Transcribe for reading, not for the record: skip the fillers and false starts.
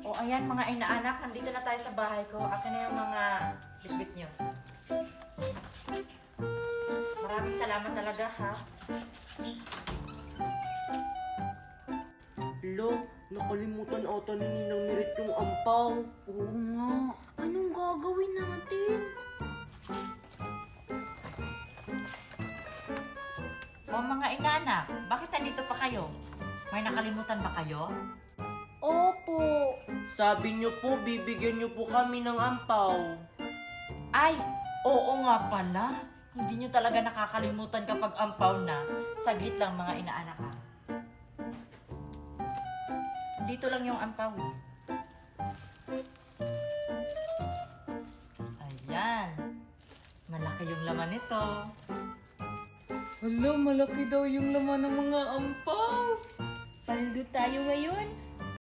O ayan mga inaanak, nandito na tayo sa bahay ko. Akin na yung mga bitbit nyo. Maraming salamat talaga ha. Lo, nakalimutan ata ni Ninang Mirit yung ampaw. Oo nga. Anong gagawin natin? O mga inaanak, bakit nandito pa kayo? May nakalimutan ba kayo? Opo. Sabi niyo po, bibigyan niyo po kami ng ampaw. Ay, oo nga pala. Hindi nyo talaga nakakalimutan kapag ampaw na. Saglit lang mga inaanak ha. Dito lang yung ampaw. Ayan. Malaki yung laman nito. Hala, malaki daw yung laman ng mga ampaw. Paldo tayo ngayon.